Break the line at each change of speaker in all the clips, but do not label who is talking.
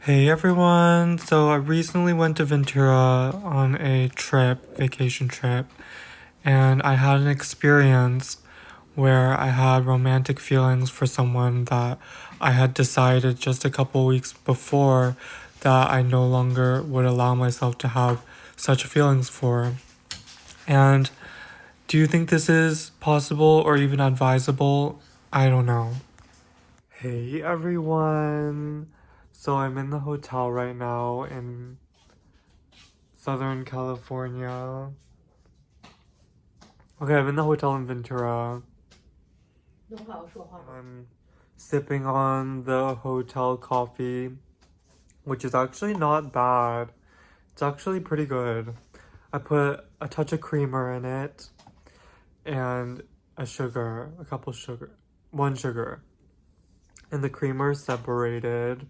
Hey everyone! So I recently went to Ventura on a vacation trip, and I had an experience where I had romantic feelings for someone that I had decided just a couple weeks before that I no longer would allow myself to have such feelings for. And do you think this is possible or even advisable? I don't know. Hey everyone! So I'm in the hotel right now in Southern California. Okay, I'm in the hotel in Ventura. I'm sipping on the hotel coffee, which is actually not bad. It's actually pretty good. I put a touch of creamer in it and one sugar. And the creamer is separated,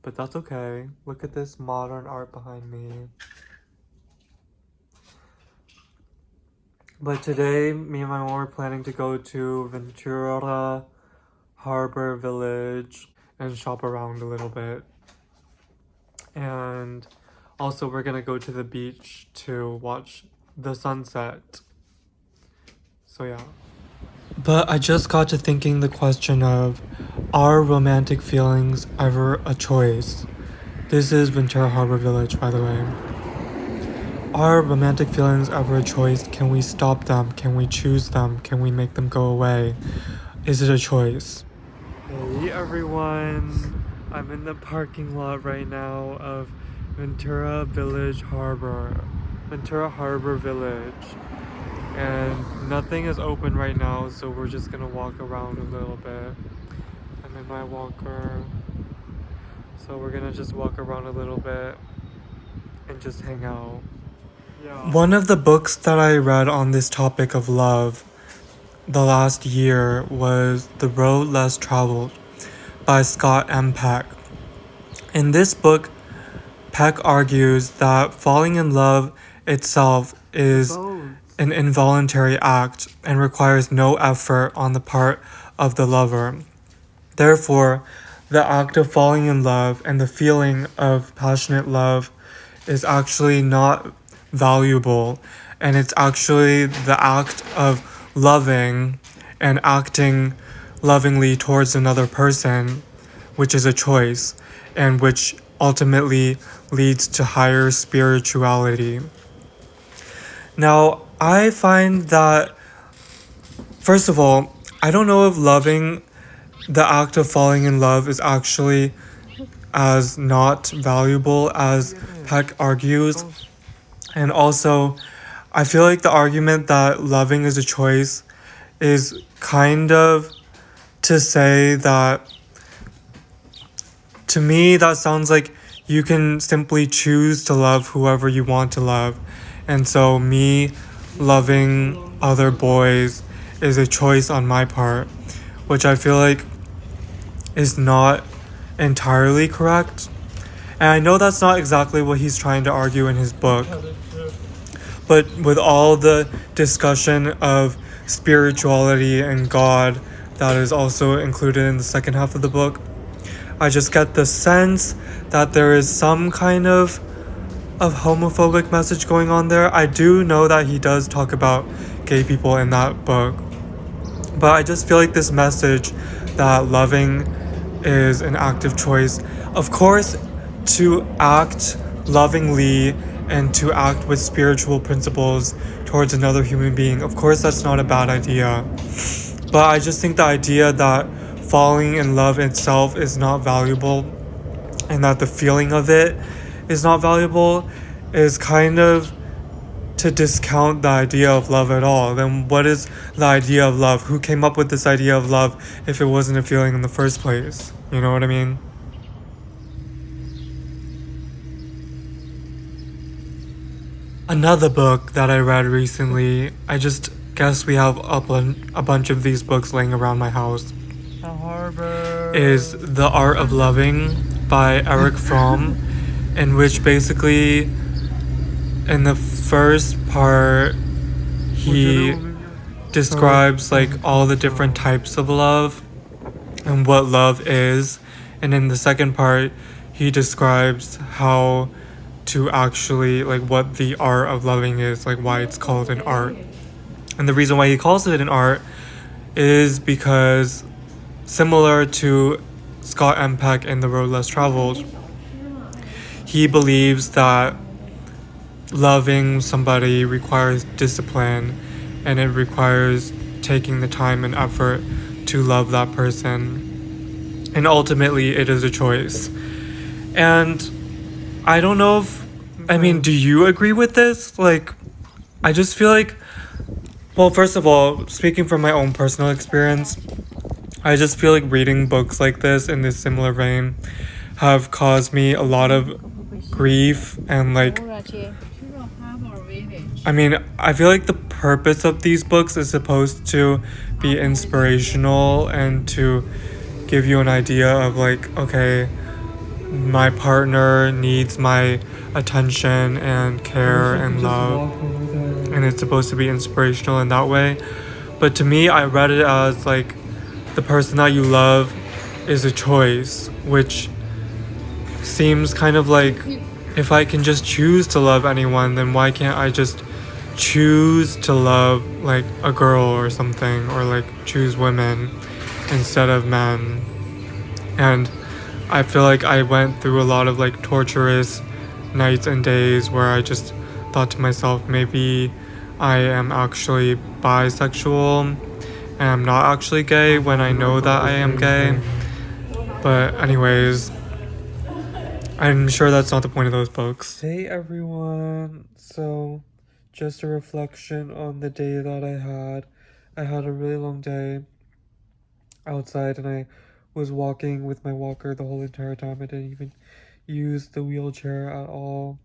but that's okay. Look at this modern art behind me. But today, me and my mom were planning to go to Ventura Harbor Village and shop around a little bit. And also we're gonna go to the beach to watch the sunset. So yeah. But I just got to thinking the question of, are romantic feelings ever a choice? This is Ventura Harbor Village, by the way. Are romantic feelings ever a choice? Can we stop them? Can we choose them? Can we make them go away? Is it a choice? Hey everyone! I'm in the parking lot right now of Ventura Harbor Village. And nothing is open right now, so we're just gonna walk around a little bit. I'm in my walker. So we're gonna just walk around a little bit and just hang out. Yeah. One of the books that I read on this topic of love the last year was The Road Less Traveled by Scott M. Peck. In this book, Peck argues that falling in love itself is an involuntary act and requires no effort on the part of the lover. Therefore, the act of falling in love and the feeling of passionate love is actually not valuable, and it's actually the act of loving and acting lovingly towards another person, which is a choice and which ultimately leads to higher spirituality. Now, I find that, first of all, I don't know if the act of falling in love is actually as not valuable as Peck argues. And also, I feel like the argument that loving is a choice is kind of to say that, to me, that sounds like you can simply choose to love whoever you want to love. And so me loving other boys is a choice on my part, which I feel like is not entirely correct. And I know that's not exactly what he's trying to argue in his book. But with all the discussion of spirituality and God that is also included in the second half of the book, I just get the sense that there is some kind of homophobic message going on there. I do know that he does talk about gay people in that book, but I just feel like this message that loving is an active choice. Of course, to act lovingly and to act with spiritual principles towards another human being, of course that's not a bad idea. But I just think the idea that falling in love itself is not valuable and that the feeling of it is not valuable is kind of to discount the idea of love at all. Then what is the idea of love? Who came up with this idea of love if it wasn't a feeling in the first place? You know what I mean? Another book that I read recently, I just guess we have a bunch of these books laying around my house, is The Art of Loving by Eric Fromm, in which basically in the first part he describes like all the different types of love and what love is, and in the second part he describes how to actually, like, what the art of loving is, like why it's called an art. And the reason why he calls it an art is because, similar to Scott Empek in The Road Less Traveled, he believes that loving somebody requires discipline, and it requires taking the time and effort to love that person. And ultimately, it is a choice. And I don't know if, I mean, do you agree with this? Like, I just feel like, well, first of all, speaking from my own personal experience, I just feel like reading books like this in this similar vein have caused me a lot of grief. And like, I mean, I feel like the purpose of these books is supposed to be inspirational and to give you an idea of like, okay, my partner needs my attention and care and love, and it's supposed to be inspirational in that way. But to me, I read it as like, the person that you love is a choice, which seems kind of like, if I can just choose to love anyone, then why can't I just choose to love like a girl or something, or like choose women instead of men? And I feel like I went through a lot of like torturous nights and days where I just thought to myself, maybe I am actually bisexual and I'm not actually gay, when I know that I am gay. But anyways, I'm sure that's not the point of those books. Hey everyone, so just a reflection on the day that I had. I had a really long day outside, and I was walking with my walker the whole entire time. I didn't even use the wheelchair at all.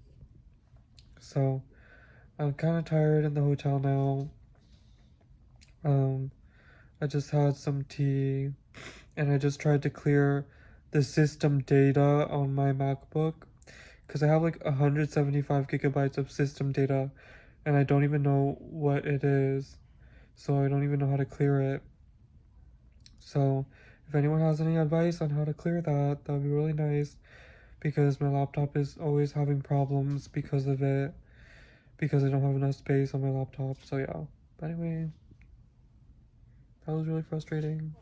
So I'm kind of tired in the hotel now. I just had some tea, and I just tried to clear the system data on my MacBook, because I have like 175 gigabytes of system data, and I don't even know what it is, so I don't even know how to clear it. So if anyone has any advice on how to clear that, that would be really nice, because my laptop is always having problems because of it, because I don't have enough space on my laptop. So yeah, but anyway, that was really frustrating.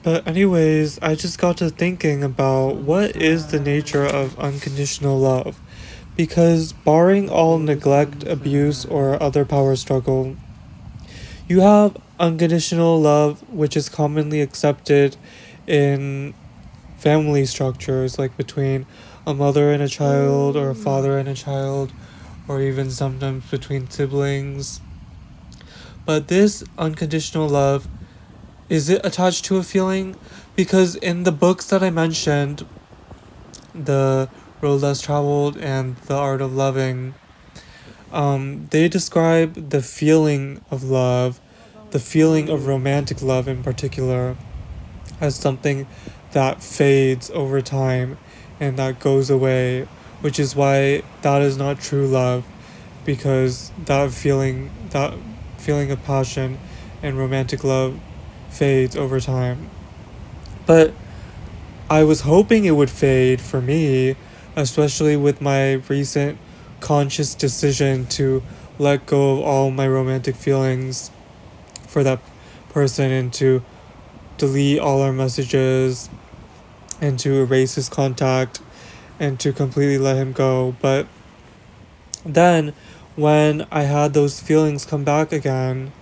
But anyways, I just got to thinking about what is the nature of unconditional love. Because barring all neglect, abuse, or other power struggle, you have unconditional love, which is commonly accepted in family structures, like between a mother and a child, or a father and a child, or even sometimes between siblings. But this unconditional love, is it attached to a feeling? Because in the books that I mentioned, The Road Less Traveled and The Art of Loving, they describe the feeling of love, the feeling of romantic love in particular, as something that fades over time and that goes away, which is why that is not true love, because that feeling of passion and romantic love fades over time. But I was hoping it would fade for me, especially with my recent conscious decision to let go of all my romantic feelings for that person, and to delete all our messages, and to erase his contact, and to completely let him go. But then, when I had those feelings come back again,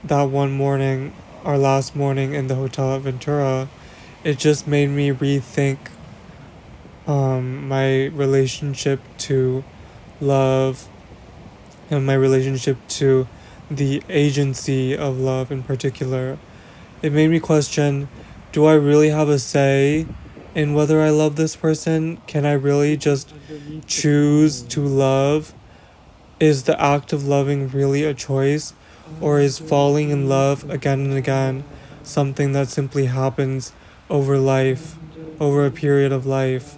that one morning, our last morning in the hotel at Ventura, it just made me rethink my relationship to love, and my relationship to the agency of love in particular. It made me question, do I really have a say in whether I love this person? Can I really just choose to love? Is the act of loving really a choice? Or is falling in love again and again something that simply happens over life, over a period of life,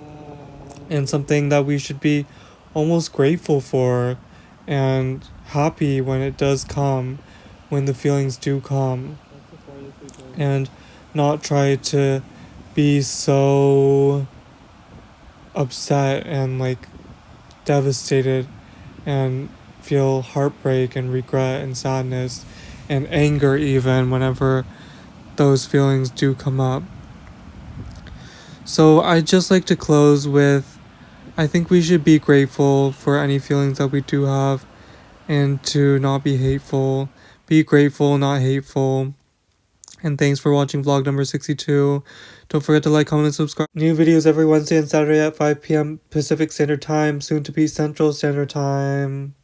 and something that we should be almost grateful for and happy when it does come, when the feelings do come? And not try to be so upset and like devastated and feel heartbreak and regret and sadness and anger even whenever those feelings do come up. So I just like to close with, I think we should be grateful for any feelings that we do have and to not be hateful. Be grateful, not hateful. And thanks for watching vlog number 62. Don't forget to like, comment, and subscribe. New videos every Wednesday and Saturday at 5 p.m. Pacific Standard Time, soon to be Central Standard Time.